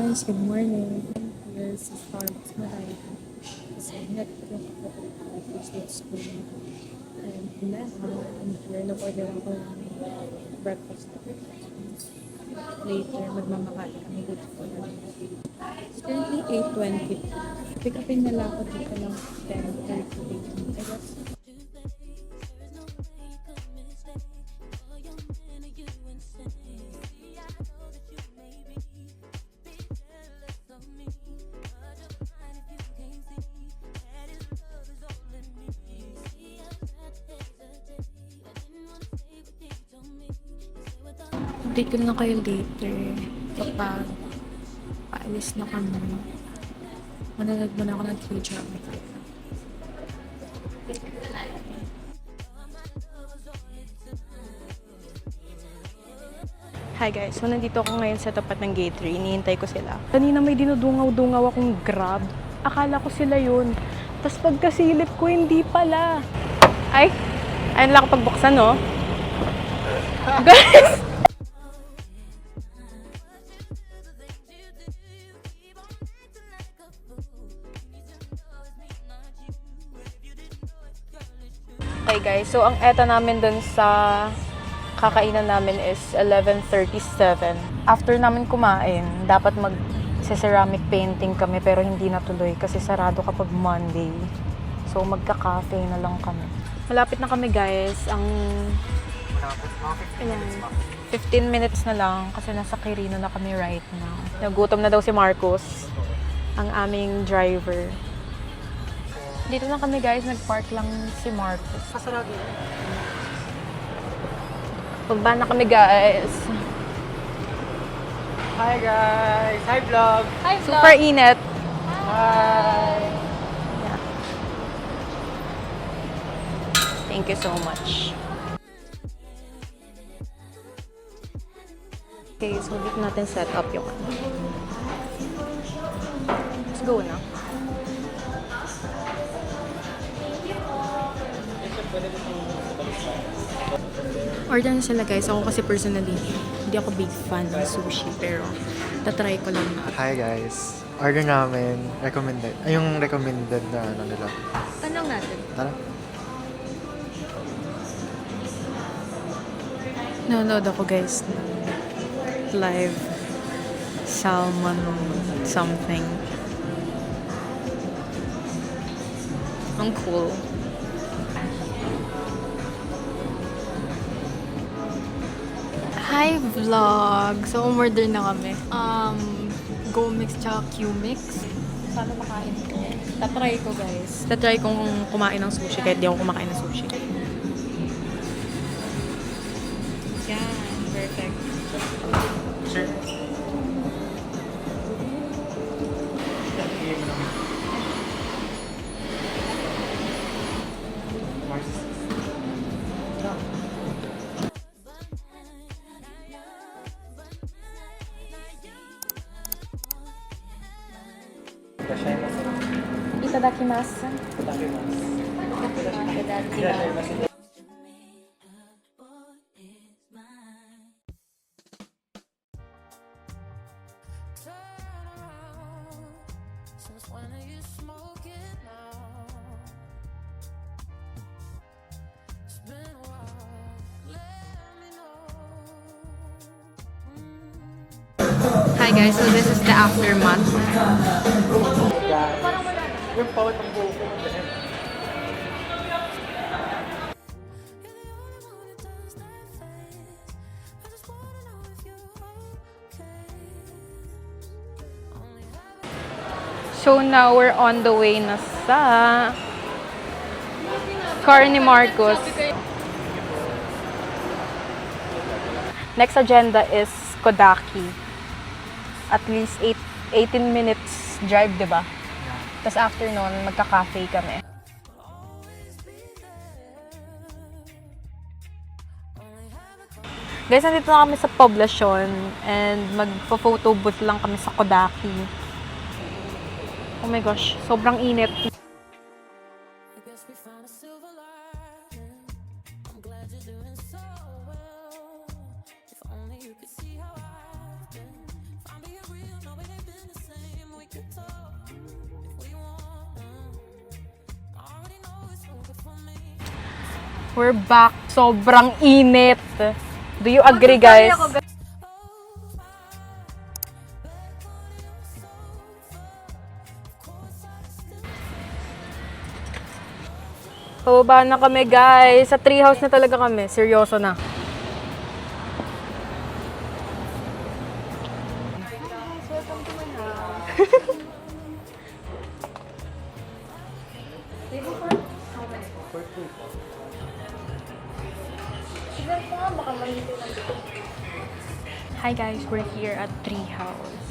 guys, good morning. Here sa Starbucks Marami. Kasi ingat ko yung kapatid ko first day of school. And here, nag-order ako ng breakfast. Later, magmamakain kami dito po namin. It's currently 8:20. Pick upin nila ako dito ng 10:30 I guess. Update ko na kayo later kapag paalis na kami. Manonood muna ako ng K-drama. Hi guys, so nandito ako ngayon sa tapat ng gate 3, iniintay ko sila. Kanina may dinudungaw-dungaw akong Grab. Akala ko sila yun. Tapos pagkasilip ko, hindi pala. Ay, ayun lang ako pagbuksan, no? Guys! Okay guys, so ang eta namin dun sa kakainan namin is 11:37. After namin kumain, dapat mag-ceramic painting kami pero hindi natuloy kasi sarado kapag Monday. So magka-cafe na lang kami. Malapit na kami guys. Ang 15 minutes na lang kasi nasa Quirino na kami right now. Nagutom na daw si Marcos, ang aming driver. Dito na kami guys, nag-park lang si Marcos. Kasarado yun. Pagba na kami guys. Hi guys! Hi vlog! Hi, super init. Hi! Yeah. Thank you so much. Okay, so dito natin set up yung ano. Let's go na. Order na sila guys. Ako kasi personally, hindi ako big fan ng sushi. Pero, tatry ko lang na. Hi guys! Order namin, recommended. Ay, yung recommended na ano nila. Tanong natin. Tara. Nanonood ako guys ng live salmon something. Ang cool. Hi vlog! So, umorder na kami. Go mix tsaka Q mix. Sana makain ko. Tatry ko guys. Tatry kong kumain ng sushi kahit di ako kumakain ng sushi. Yan. Perfect. Sure. Itadakimasu. Hi guys, so this is the aftermath. Yung pawat ang buho ko. So now we're on the way na sa car ni Marcos. Next agenda is Kodaki. At least 18 minutes drive, di ba? Tapos after nun, magka-cafe kami. Guys, nandito na kami sa Poblacion and magpo-photo booth lang kami sa Kodaki. Oh my gosh, sobrang init. We're back. Sobrang init. Do you agree, guys? Pababa na kami, guys. Sa treehouse na talaga kami. Seryoso na. Hi guys, we're here at Treehouse.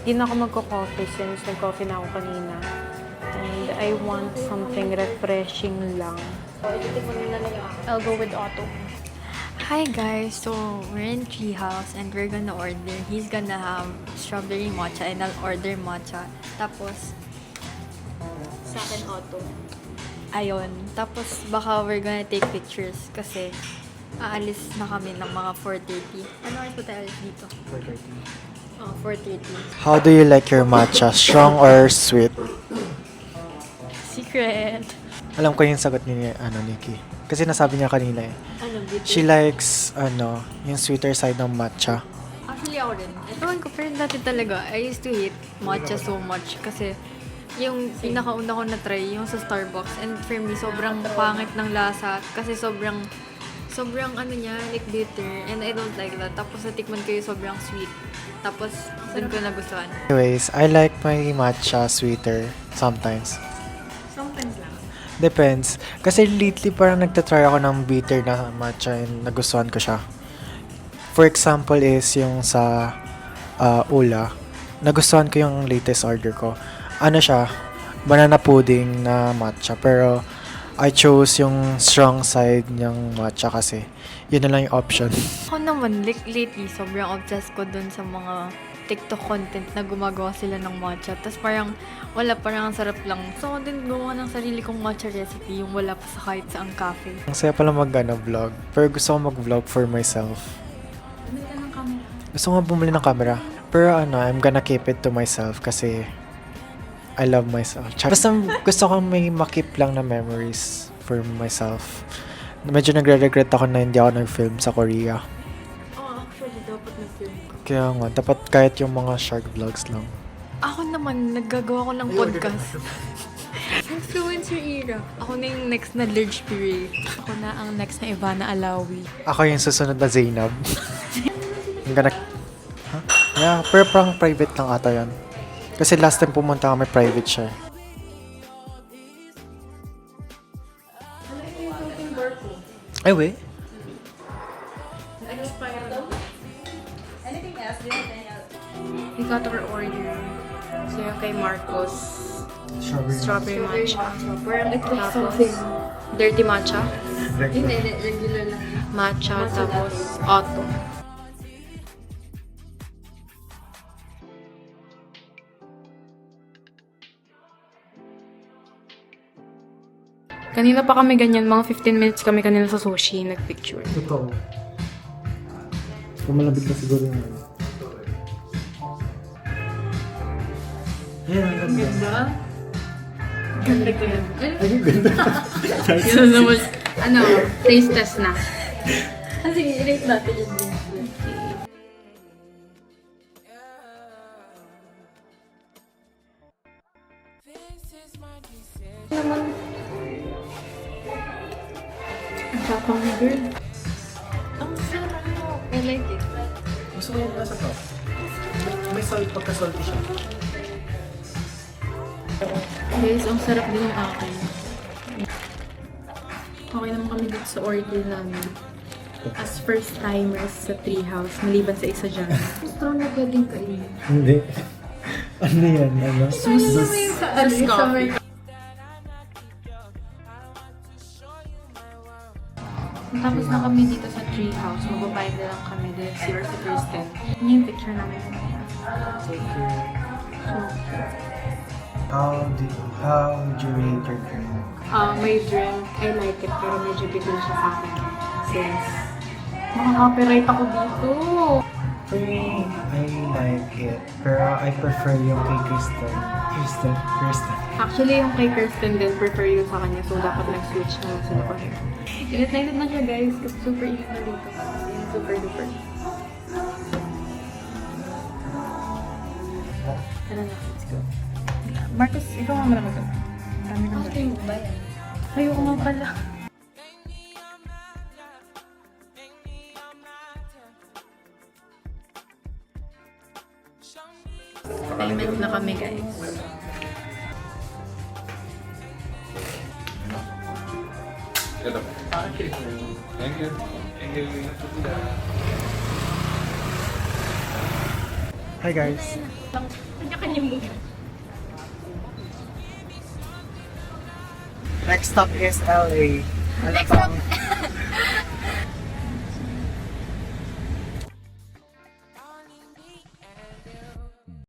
Di na ako magko-coffee since nag-coffee na ako kanina. And I want something refreshing lang. I'll go with Otto. Hi guys, so we're in Treehouse and we're gonna order. He's gonna have strawberry matcha and I'll order matcha. Tapos, Sa akin, Otto. ayun. Tapos baka we're gonna take pictures kasi aalis na kami ng mga 4:30. Ano oras ba tayo alis dito? 4:30. Oh, 4:30. How do you like your matcha? Strong or sweet? Secret. Alam ko yung sagot ni Nikki. Kasi nasabi niya kanina eh. Ano, dito? She likes, yung sweeter side ng matcha. Actually, ako rin. Ewan ko, pero dati talaga, I used to hate matcha so much kasi yung pinakauna ko na try, yung sa Starbucks. And for me, sobrang pangit ng lasa kasi sobrang ano niya, like bitter. And I don't like that. Tapos natikman ko yung sobrang sweet. Tapos, dun ko nagustuhan. Anyways, I like my matcha sweeter sometimes. Sometimes lang. Depends. Kasi lately parang nagtatry ako ng bitter na matcha and nagustuhan ko siya. For example is yung sa Ula. Nagustuhan ko yung latest order ko. Ano siya? Banana pudding na matcha. Pero I chose yung strong side ng matcha kasi yun na lang yung option. Ako naman, lately, sobrang obsessed ko dun sa mga TikTok content na gumagawa sila ng matcha. Tapos parang ang sarap lang. So, ako din gumawa ng sarili kong matcha recipe, yung wala pa sa kahit saang cafe. Ang saya pala vlog. Pero gusto ko mag-vlog for myself. Bumili ka ng camera. Gusto ko nga bumili ng camera. Pero I'm gonna keep it to myself kasi I love myself. Basta gusto ko may makip lang na memories for myself. Medyo nagre-regret ako na hindi ako nag-film sa Korea. Oh, actually, dapat na-film ko. Kaya nga, dapat kahit yung mga shark vlogs lang. Ako naman, naggagawa ko ng podcast. Influencer era. Ako na yung next na Lurch Puree. Ako na ang next na Ivana Alawi. Ako yung susunod na Zainab. I'm gonna... Huh? Yeah, pero parang private lang ata yan. Kasi last time pumunta kami, private siya. Ay, wait. We got our order. So yung kay Marcos, strawberry matcha. Tapos, dirty matcha. Hindi, regular lang. Matcha, tapos Otto. Kanina pa kami ganyan, mga 15 minutes kami kanina sa sushi, nagpicture. Totoo. Kumalabit ka siguro yung ano. Yeah, ang ganda. Ganda ko yun. Yun naman, taste test na. Kasi i-rate natin yung Ang tapang ni girl. Ang sarap. I like it. Gusto ko yung nasa to. May salt, pagka-salty siya. Guys, ang sarap din yung akin. Okay naman kami dito sa order namin. As first timers sa Treehouse, maliban sa isa dyan. Gusto na galing kayo. Hindi. Ano yan? Ano? Sus coffee. Tapos na kami dito sa Treehouse. Magbabayad na lang kami dahil si Kristen. Yun yung picture namin. So cute. How would you rate your drink? My drink, I like it, pero medyo bitin siya sa akin. Since, makaka-copyright ako dito. For me, I like it. Pero I prefer yung kay Kristen. Kristen. Actually, yung kay Kirsten din, prefer yun sa kanya. So, dapat nag-switch na lang sila ko hair. Init na init na siya, guys. Kasi super init na dito. Yan, super duper. Tara na, let's go. Marcus, ikaw nga muna mag-go. Dami kang After mo ba yan? ayoko nga pala. Payment na kami, guys. Thank you. Thank you. Hi guys. Next stop is LA. Ano Next bang,